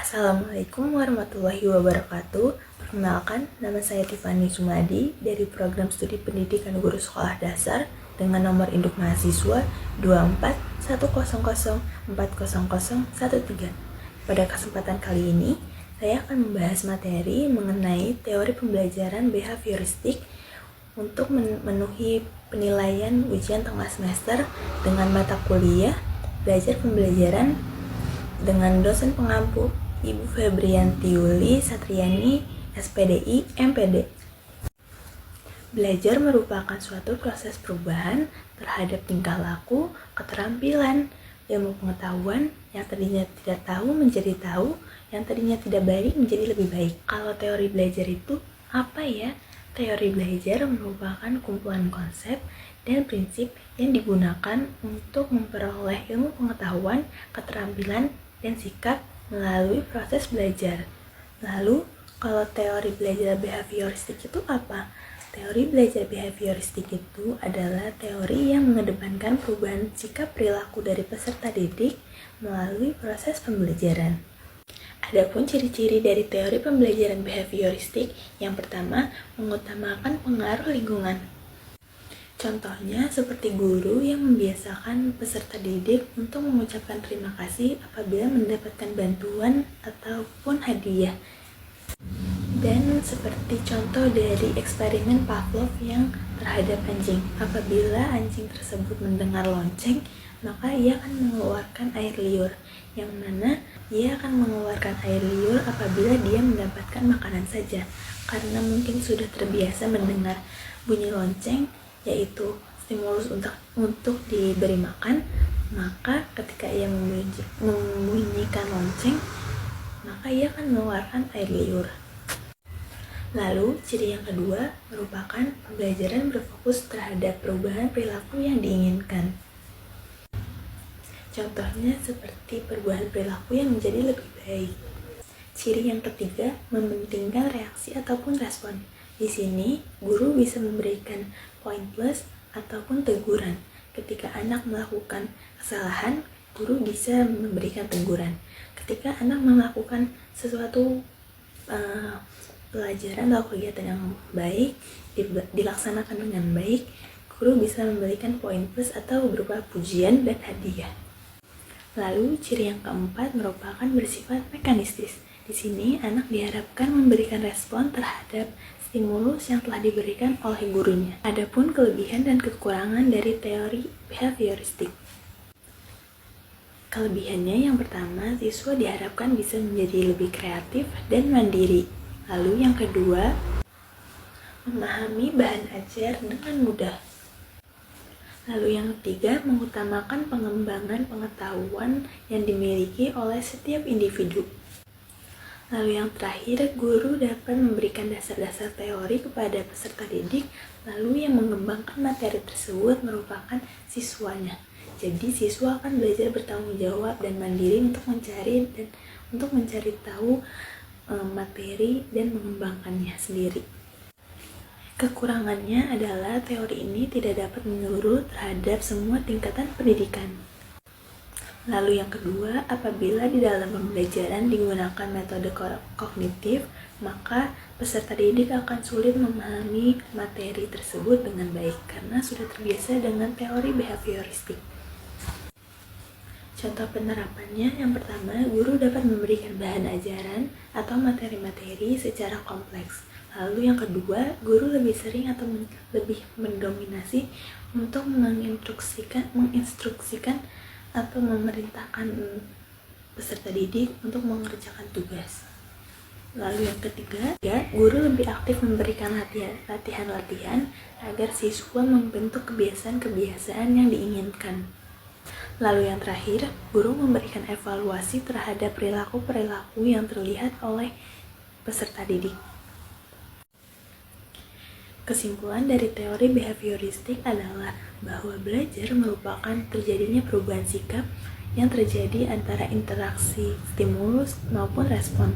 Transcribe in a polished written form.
Assalamualaikum warahmatullahi wabarakatuh. Perkenalkan, nama saya Tiffany Sumadi dari Program Studi Pendidikan Guru Sekolah Dasar dengan nomor induk mahasiswa 2410040013. Pada kesempatan kali ini, saya akan membahas materi mengenai teori pembelajaran behavioristik untuk memenuhi penilaian ujian tengah semester dengan mata kuliah belajar pembelajaran dengan dosen pengampu Ibu Febrianti Yuli Satriani, SPDI, MPD. Belajar merupakan suatu proses perubahan terhadap tingkah laku, keterampilan, ilmu pengetahuan yang tadinya tidak tahu menjadi tahu, yang tadinya tidak baik menjadi lebih baik. Kalau teori belajar itu apa ya? Teori belajar merupakan kumpulan konsep dan prinsip yang digunakan untuk memperoleh ilmu pengetahuan, keterampilan, dan sikap melalui proses belajar. Lalu, kalau teori belajar behavioristik itu apa? Teori belajar behavioristik itu adalah teori yang mengedepankan perubahan sikap perilaku dari peserta didik melalui proses pembelajaran. Adapun ciri-ciri dari teori pembelajaran behavioristik, yang pertama, mengutamakan pengaruh lingkungan. Contohnya seperti guru yang membiasakan peserta didik untuk mengucapkan terima kasih apabila mendapatkan bantuan ataupun hadiah. Dan seperti contoh dari eksperimen Pavlov yang terhadap anjing. Apabila anjing tersebut mendengar lonceng, maka ia akan mengeluarkan air liur, yang mana ia akan mengeluarkan air liur apabila dia mendapatkan makanan saja, karena mungkin sudah terbiasa mendengar bunyi lonceng, yaitu stimulus untuk diberi makan. Maka ketika ia membunyikan lonceng, maka ia akan mengeluarkan air liur. Lalu, ciri yang kedua merupakan pembelajaran berfokus terhadap perubahan perilaku yang diinginkan. Contohnya seperti perubahan perilaku yang menjadi lebih baik. Ciri yang ketiga, mementingkan reaksi ataupun respon. Di sini, guru bisa memberikan poin plus ataupun teguran. Ketika anak melakukan kesalahan, guru bisa memberikan teguran. Ketika anak melakukan sesuatu pelajaran atau kegiatan yang baik, dilaksanakan dengan baik, guru bisa memberikan poin plus atau berupa pujian dan hadiah. Lalu, ciri yang keempat merupakan bersifat mekanistis. Di sini, anak diharapkan memberikan respon terhadap stimulus yang telah diberikan oleh gurunya. Adapun kelebihan dan kekurangan dari teori behavioristik. Kelebihannya yang pertama, siswa diharapkan bisa menjadi lebih kreatif dan mandiri. Lalu yang kedua, memahami bahan ajar dengan mudah. Lalu yang ketiga, mengutamakan pengembangan pengetahuan yang dimiliki oleh setiap individu. Lalu yang terakhir, guru dapat memberikan dasar-dasar teori kepada peserta didik, lalu yang mengembangkan materi tersebut merupakan siswanya. Jadi siswa akan belajar bertanggung jawab dan mandiri untuk mencari tahu materi dan mengembangkannya sendiri. Kekurangannya adalah teori ini tidak dapat menyeluruh terhadap semua tingkatan pendidikan. Lalu yang kedua, apabila di dalam pembelajaran digunakan metode kognitif, maka peserta didik akan sulit memahami materi tersebut dengan baik karena sudah terbiasa dengan teori behavioristik. Contoh penerapannya, yang pertama, guru dapat memberikan bahan ajaran atau materi-materi secara kompleks. Lalu yang kedua, guru lebih sering atau lebih mendominasi untuk menginstruksikan atau memerintahkan peserta didik untuk mengerjakan tugas. Lalu yang ketiga, guru lebih aktif memberikan latihan-latihan agar siswa membentuk kebiasaan-kebiasaan yang diinginkan. Lalu yang terakhir, guru memberikan evaluasi terhadap perilaku-perilaku yang terlihat oleh peserta didik. Kesimpulan dari teori behavioristik adalah bahwa belajar merupakan terjadinya perubahan sikap yang terjadi antara interaksi stimulus maupun respon.